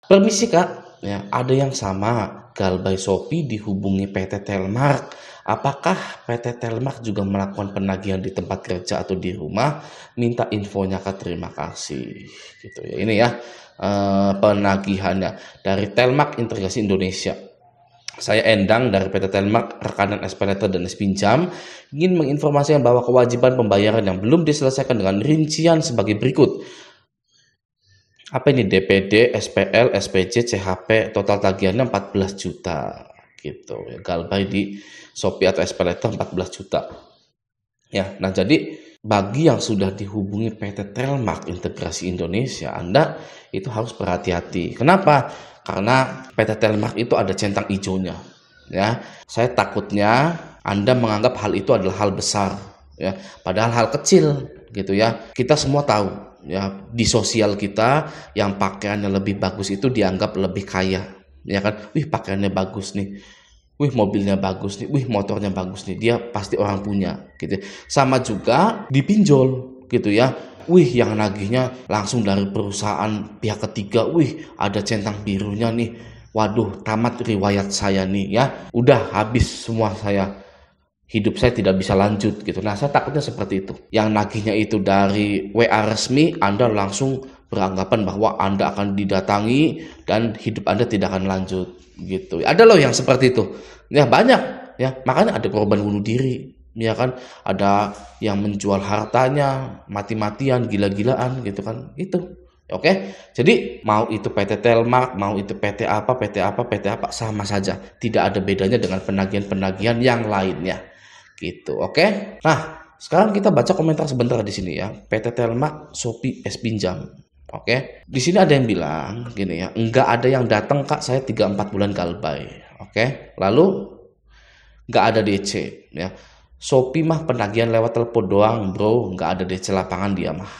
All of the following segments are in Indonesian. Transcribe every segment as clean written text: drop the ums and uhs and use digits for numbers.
Permisi Kak, ya, ada yang sama, Galbay Shopee dihubungi PT Telmark. Apakah PT Telmark juga melakukan penagihan di tempat kerja atau di rumah? Minta infonya Kak, terima kasih. Gitu ya. Ini ya penagihannya dari Telmark Integrasi Indonesia. Saya Endang dari PT Telmark, rekanan SPayLater dan Spinjam, ingin menginformasikan bahwa kewajiban pembayaran yang belum diselesaikan dengan rincian sebagai berikut. Apa ini DPD, SPL, SPJ, CHP, total tagihannya 14 juta gitu ya. Galbay di Shopee atau SPayLater 14 juta. Ya, nah jadi bagi yang sudah dihubungi PT Telmark Integrasi Indonesia, Anda itu harus berhati-hati. Kenapa? Karena PT Telmark itu ada centang hijaunya. Ya, saya takutnya Anda menganggap hal itu adalah hal besar, ya. Padahal hal kecil gitu ya. Kita semua tahu ya, di sosial kita yang pakaiannya lebih bagus itu dianggap lebih kaya. Ya kan? Wih, pakaiannya bagus nih. Wih, mobilnya bagus nih, wih, motornya bagus nih, dia pasti orang punya gitu. Sama juga dipinjol gitu ya. Wih, yang nagihnya langsung dari perusahaan pihak ketiga. Wih, ada centang birunya nih. Waduh, tamat riwayat saya nih ya. Udah habis semua saya. Hidup saya tidak bisa lanjut gitu. Nah, saya takutnya seperti itu. Yang nagihnya itu dari WA resmi, Anda langsung beranggapan bahwa Anda akan didatangi dan hidup Anda tidak akan lanjut gitu. Ada loh yang seperti itu. Ya banyak ya. Makanya ada korban bunuh diri, ya kan? Ada yang menjual hartanya mati-matian, gila-gilaan gitu kan. Itu. Oke. Jadi mau itu PT Telmark, mau itu PT apa, PT apa, PT apa sama saja. Tidak ada bedanya dengan penagihan-penagihan yang lainnya. Gitu. Oke. Nah, sekarang kita baca komentar sebentar di sini ya. PT Telmark, Shopee, Spinjam. Oke. Di sini ada yang bilang gini ya, enggak ada yang datang Kak, saya 3-4 bulan Galbay. Oke. Lalu enggak ada DC ya. Shopee mah penagihan lewat telepon doang, bro. Enggak ada DC lapangan dia mah.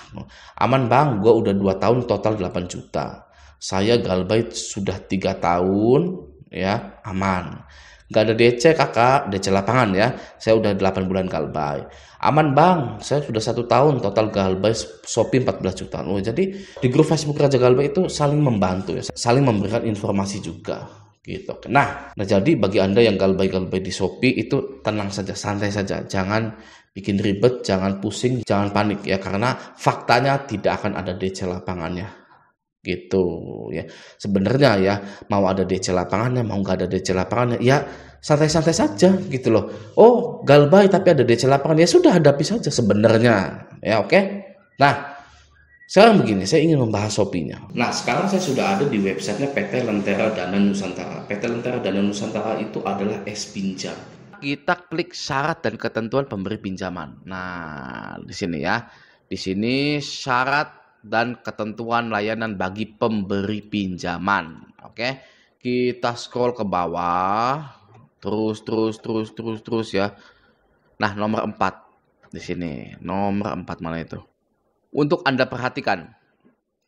Aman bang, gua udah 2 tahun total 8 juta. Saya Galbay sudah 3 tahun ya, aman. Nggak ada DC kakak, DC lapangan ya. Saya udah 8 bulan Galbay. Aman bang, saya sudah 1 tahun total Galbay Shopee 14 juta. Oh, jadi di grup Facebook Raja Galbay itu saling membantu ya, saling memberikan informasi juga gitu. Nah jadi bagi Anda yang Galbay di Shopee itu tenang saja, santai saja. Jangan bikin ribet, jangan pusing, jangan panik ya, karena faktanya tidak akan ada DC lapangannya. Gitu ya. Sebenarnya ya, mau ada DC lapangannya, mau nggak ada DC lapangannya, ya santai-santai saja gitu loh. Oh, Galbay tapi ada DC lapangan, ya sudah hadapi saja sebenarnya. Ya, oke. Nah, sekarang begini, saya ingin membahas Shopee-nya. Nah, sekarang saya sudah ada di websitenya PT Lentera Dana Nusantara. PT Lentera Dana Nusantara itu adalah S-Pinjam. Kita klik syarat dan ketentuan pemberi pinjaman. Nah, di sini ya. Di sini syarat dan ketentuan layanan bagi pemberi pinjaman. Oke. Kita scroll ke bawah. Terus ya. Nah, nomor 4 di sini. Nomor 4 mana itu? Untuk Anda perhatikan.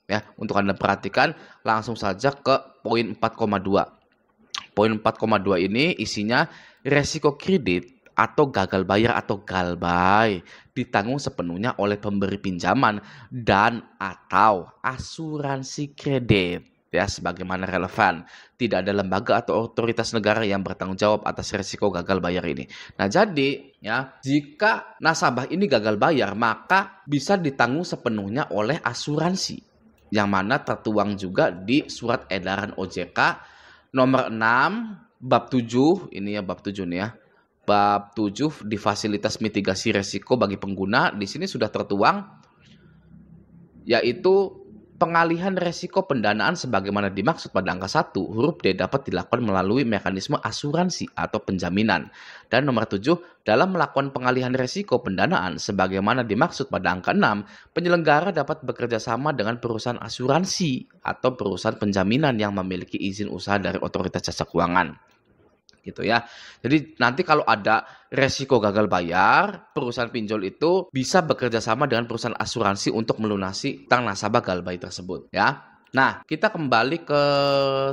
Ya, untuk Anda perhatikan langsung saja ke poin 4,2. Poin 4,2 ini isinya resiko kredit atau gagal bayar atau Galbay ditanggung sepenuhnya oleh pemberi pinjaman dan atau asuransi kredit ya, sebagaimana relevan. Tidak ada lembaga atau otoritas negara yang bertanggung jawab atas resiko gagal bayar ini. Nah, jadi ya, jika nasabah ini gagal bayar, maka bisa ditanggung sepenuhnya oleh asuransi, yang mana tertuang juga di surat edaran OJK nomor 6 bab 7, ini ya bab 7 nih ya. Bab 7 di fasilitas mitigasi resiko bagi pengguna, di sini sudah tertuang yaitu pengalihan resiko pendanaan sebagaimana dimaksud pada angka 1 huruf D dapat dilakukan melalui mekanisme asuransi atau penjaminan. Dan nomor 7, dalam melakukan pengalihan resiko pendanaan sebagaimana dimaksud pada angka 6, penyelenggara dapat bekerja sama dengan perusahaan asuransi atau perusahaan penjaminan yang memiliki izin usaha dari otoritas jasa keuangan. Gitu ya. Jadi nanti kalau ada resiko gagal bayar, perusahaan pinjol itu bisa bekerja sama dengan perusahaan asuransi untuk melunasi utang nasabah Galbay tersebut ya. Nah, kita kembali ke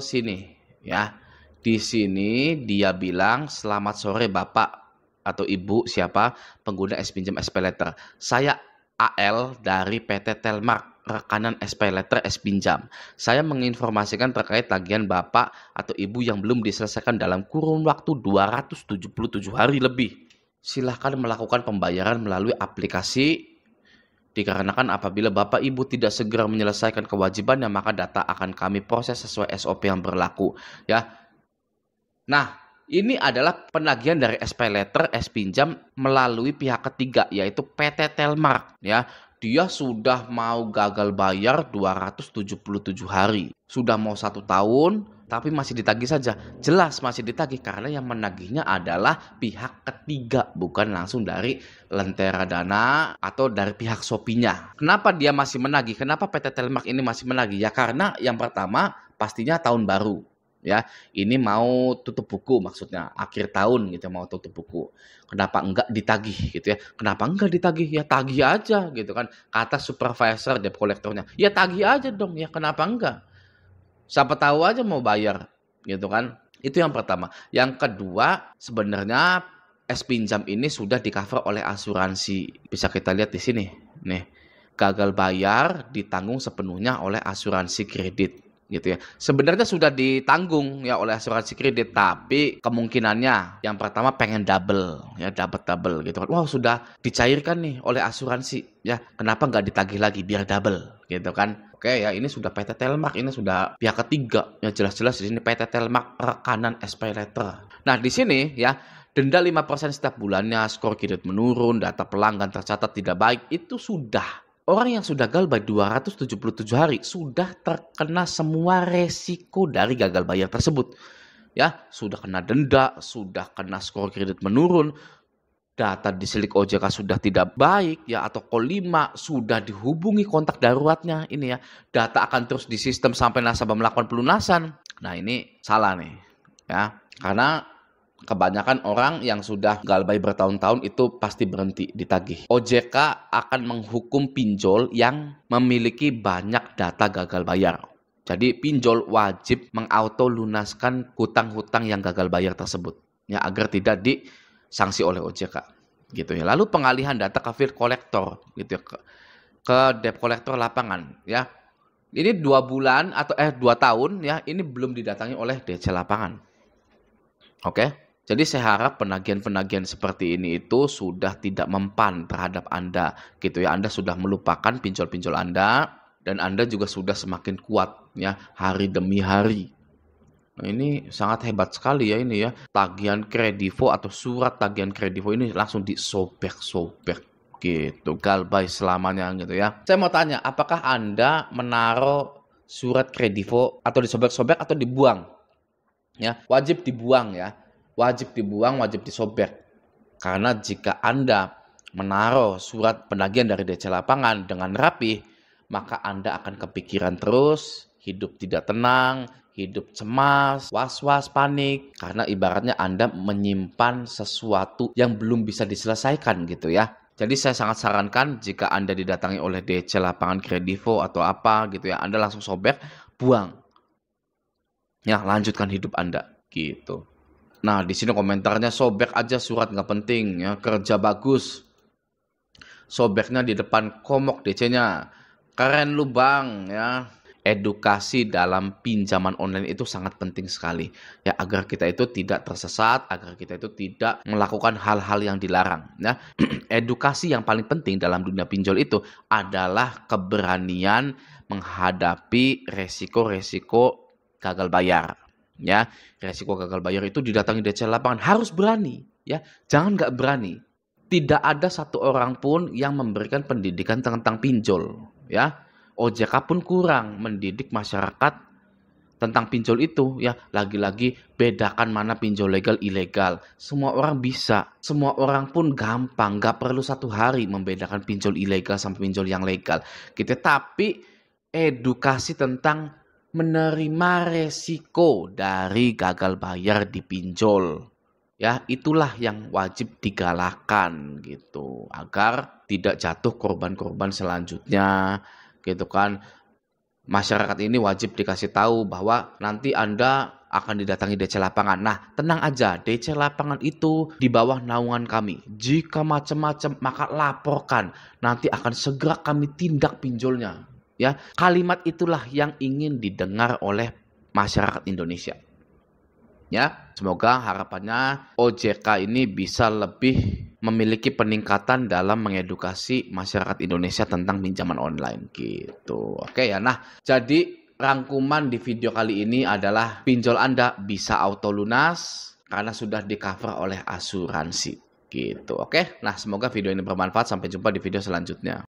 sini ya. Di sini dia bilang, "Selamat sore Bapak atau Ibu siapa pengguna S-Pinjam SPayLater. Saya AL dari PT Telmark rekanan SPayLater S-Pinjam. Saya menginformasikan terkait tagihan Bapak atau Ibu yang belum diselesaikan dalam kurun waktu 277 hari lebih. Silahkan melakukan pembayaran melalui aplikasi. Dikarenakan apabila Bapak Ibu tidak segera menyelesaikan kewajibannya, maka data akan kami proses sesuai SOP yang berlaku. Ya. Nah, ini adalah penagihan dari SPayLater S-Pinjam melalui pihak ketiga, yaitu PT Telmark. Ya. Dia sudah mau gagal bayar 277 hari. Sudah mau 1 tahun, tapi masih ditagih saja. Jelas masih ditagih karena yang menagihnya adalah pihak ketiga, bukan langsung dari Lentera Dana atau dari pihak Shopee-nya. Kenapa dia masih menagih? Kenapa PT Telmark ini masih menagih? Ya karena yang pertama pastinya tahun baru. Ya, ini mau tutup buku maksudnya, akhir tahun gitu mau tutup buku. Kenapa enggak ditagih gitu ya? Kenapa enggak ditagih? Ya tagih aja gitu kan. Kata supervisor debt collector-nya, ya tagih aja dong. Ya kenapa enggak? Siapa tahu aja mau bayar gitu kan. Itu yang pertama. Yang kedua, sebenarnya S-Pinjam ini sudah di-cover oleh asuransi. Bisa kita lihat di sini. Nih, gagal bayar ditanggung sepenuhnya oleh asuransi kredit gitu ya. Sebenarnya sudah ditanggung ya oleh asuransi kredit, tapi kemungkinannya yang pertama pengen double ya, dapat double gitu kan. Wow, sudah dicairkan nih oleh asuransi ya. Kenapa nggak ditagih lagi biar double gitu kan. Oke ya, ini sudah PT Telmark, ini sudah pihak ketiga. Ya jelas-jelas di sini PT Telmark rekanan SPayLater. Nah, di sini ya denda 5% setiap bulannya, skor kredit menurun, data pelanggan tercatat tidak baik, itu sudah. Orang yang sudah gagal bayar 277 hari sudah terkena semua resiko dari gagal bayar tersebut. Ya, sudah kena denda, sudah kena skor kredit menurun, data disilik OJK sudah tidak baik ya, atau K5 sudah dihubungi kontak daruratnya ini ya. Data akan terus di sistem sampai nasabah melakukan pelunasan. Nah, ini salah nih. Ya, karena kebanyakan orang yang sudah gagal bayar bertahun-tahun itu pasti berhenti ditagih. OJK akan menghukum pinjol yang memiliki banyak data gagal bayar. Jadi pinjol wajib mengauto lunaskan hutang-hutang yang gagal bayar tersebut ya, agar tidak disanksi oleh OJK gitu ya. Lalu pengalihan data ke field collector gitu ya, ke debt collector lapangan ya. Ini 2 bulan atau 2 tahun ya, ini belum didatangi oleh DC lapangan. Oke. Jadi saya harap penagihan-penagihan seperti ini itu sudah tidak mempan terhadap Anda gitu ya. Anda sudah melupakan pinjol-pinjol Anda dan Anda juga sudah semakin kuat ya hari demi hari. Nah, ini sangat hebat sekali ya ini ya. Tagihan kredivo atau surat tagihan kredivo ini langsung disobek-sobek gitu. Galbay selamanya gitu ya. Saya mau tanya, apakah Anda menaruh surat kredivo atau disobek-sobek atau dibuang? Ya, wajib dibuang ya. Wajib dibuang, wajib disobek. Karena jika Anda menaruh surat penagihan dari DC lapangan dengan rapi, maka Anda akan kepikiran terus, hidup tidak tenang, hidup cemas, was-was, panik. Karena ibaratnya Anda menyimpan sesuatu yang belum bisa diselesaikan gitu ya. Jadi saya sangat sarankan jika Anda didatangi oleh DC lapangan kredivo atau apa gitu ya, Anda langsung sobek, buang. Ya, lanjutkan hidup Anda gitu. Nah, di sini komentarnya sobek aja surat nggak penting ya, kerja bagus. Sobeknya di depan komok DC-nya. Keren lu Bang ya. Edukasi dalam pinjaman online itu sangat penting sekali ya, agar kita itu tidak tersesat, agar kita itu tidak melakukan hal-hal yang dilarang ya. Edukasi yang paling penting dalam dunia pinjol itu adalah keberanian menghadapi resiko-resiko gagal bayar. Ya, resiko gagal bayar itu didatangi DC lapangan harus berani ya, jangan nggak berani. Tidak ada satu orang pun yang memberikan pendidikan tentang pinjol ya. OJK pun kurang mendidik masyarakat tentang pinjol itu ya. Lagi-lagi bedakan mana pinjol legal ilegal. Semua orang bisa, semua orang pun gampang, nggak perlu 1 hari membedakan pinjol ilegal sampai pinjol yang legal gitu. Tapi edukasi tentang menerima resiko dari gagal bayar di pinjol. Ya, itulah yang wajib digalakkan gitu, agar tidak jatuh korban-korban selanjutnya gitu kan. Masyarakat ini wajib dikasih tahu bahwa nanti Anda akan didatangi DC lapangan. Nah, tenang aja, DC lapangan itu di bawah naungan kami. Jika macam-macam maka laporkan, nanti akan segera kami tindak pinjolnya. Ya, kalimat itulah yang ingin didengar oleh masyarakat Indonesia. Ya, semoga harapannya OJK ini bisa lebih memiliki peningkatan dalam mengedukasi masyarakat Indonesia tentang pinjaman online gitu. Oke ya. Nah, jadi rangkuman di video kali ini adalah pinjol Anda bisa auto lunas karena sudah di-cover oleh asuransi gitu. Oke. Nah, semoga video ini bermanfaat. Sampai jumpa di video selanjutnya.